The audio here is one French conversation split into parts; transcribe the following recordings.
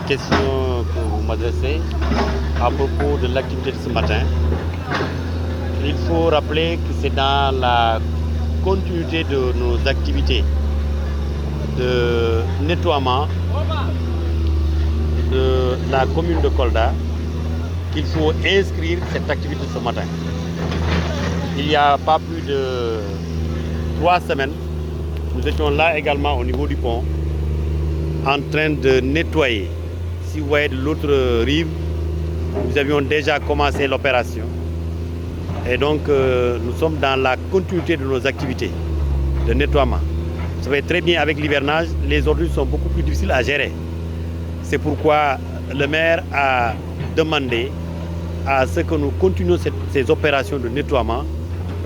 question que vous m'adressez à propos de l'activité de ce matin. Il faut rappeler que c'est dans la continuité de nos activités de nettoiement de la commune de Kolda qu'il faut inscrire cette activité ce matin. Il n'y a pas plus de 3 semaines, nous étions là également au niveau du pont en train de nettoyer. Si vous voyez de l'autre rive, nous avions déjà commencé l'opération. Et donc, nous sommes dans la continuité de nos activités de nettoiement. Vous savez très bien, avec l'hivernage, les ordures sont beaucoup plus difficiles à gérer. C'est pourquoi le maire a demandé à ce que nous continuions ces opérations de nettoiement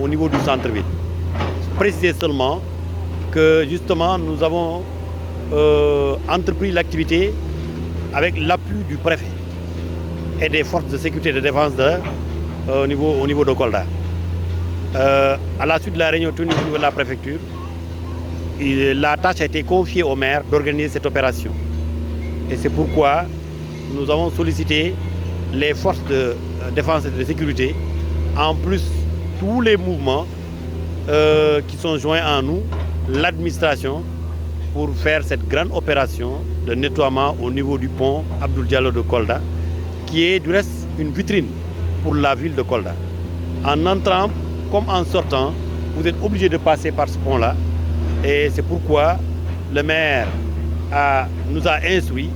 au niveau du centre-ville. Préciser seulement que justement, nous avons entrepris l'activité avec l'appui du préfet et des forces de sécurité et de défense au niveau de Kolda. À la suite de la réunion tenue au niveau de la préfecture, la tâche a été confiée au maire d'organiser cette opération. Et c'est pourquoi nous avons sollicité les forces de défense et de sécurité, en plus tous les mouvements qui sont joints en nous, l'administration, pour faire cette grande opération de nettoiement au niveau du pont Abdoul Diallo de Kolda, qui est du reste une vitrine pour la ville de Kolda. En entrant comme en sortant, vous êtes obligé de passer par ce pont-là. Et c'est pourquoi le maire nous a instruit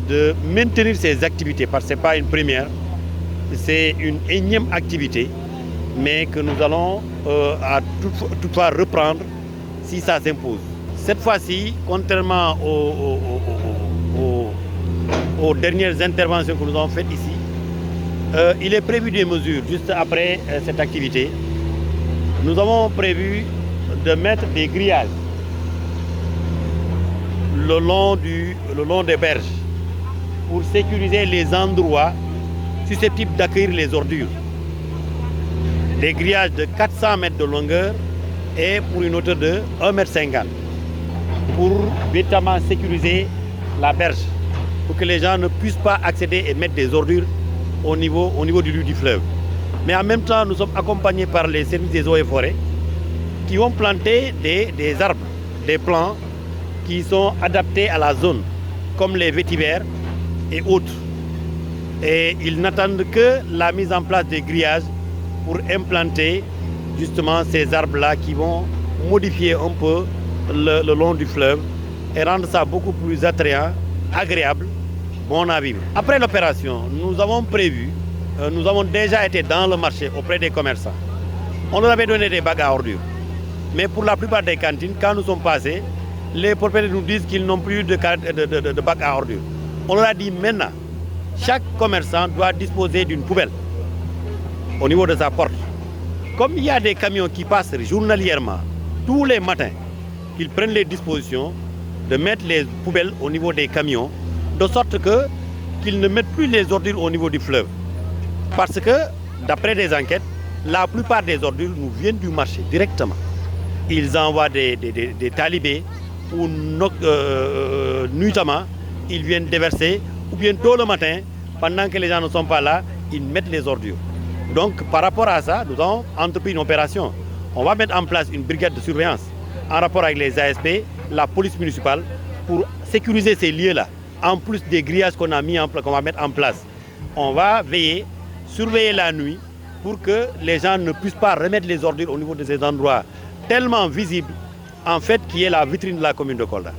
de maintenir ces activités, parce que ce n'est pas une première, c'est une énième activité, mais que nous allons toutefois reprendre si ça s'impose. Cette fois-ci, contrairement aux dernières interventions que nous avons faites ici, il est prévu des mesures juste après cette activité. Nous avons prévu de mettre des grillages le long des berges pour sécuriser les endroits susceptibles d'accueillir les ordures. Des grillages de 400 mètres de longueur et pour une hauteur de 1,50 m pour véritablement sécuriser la berge, pour que les gens ne puissent pas accéder et mettre des ordures au niveau du lieu du fleuve. Mais en même temps, nous sommes accompagnés par les services des eaux et forêts qui ont planté des arbres, des plants qui sont adaptés à la zone, comme les vétivers et autres. Et ils n'attendent que la mise en place des grillages pour implanter justement ces arbres-là qui vont modifier un peu le long du fleuve et rendre ça beaucoup plus attrayant, agréable, bon à vivre. Après l'opération, nous avons déjà été dans le marché auprès des commerçants. On leur avait donné des bacs à ordures. Mais pour la plupart des cantines, quand nous sommes passés, les propriétaires nous disent qu'ils n'ont plus de bacs à ordures. On leur a dit maintenant, chaque commerçant doit disposer d'une poubelle au niveau de sa porte. Comme il y a des camions qui passent journalièrement, tous les matins, ils prennent les dispositions de mettre les poubelles au niveau des camions, de sorte qu'ils ne mettent plus les ordures au niveau du fleuve. Parce que, d'après des enquêtes, la plupart des ordures nous viennent du marché directement. Ils envoient des talibés ou nuitamment, ils viennent déverser, ou bien tôt le matin, pendant que les gens ne sont pas là, ils mettent les ordures. Donc, par rapport à ça, nous avons entrepris une opération. On va mettre en place une brigade de surveillance en rapport avec les ASP, la police municipale, pour sécuriser ces lieux-là. En plus des grillages qu'on va mettre en place, on va surveiller la nuit pour que les gens ne puissent pas remettre les ordures au niveau de ces endroits tellement visibles, en fait, qui est la vitrine de la commune de Kolda.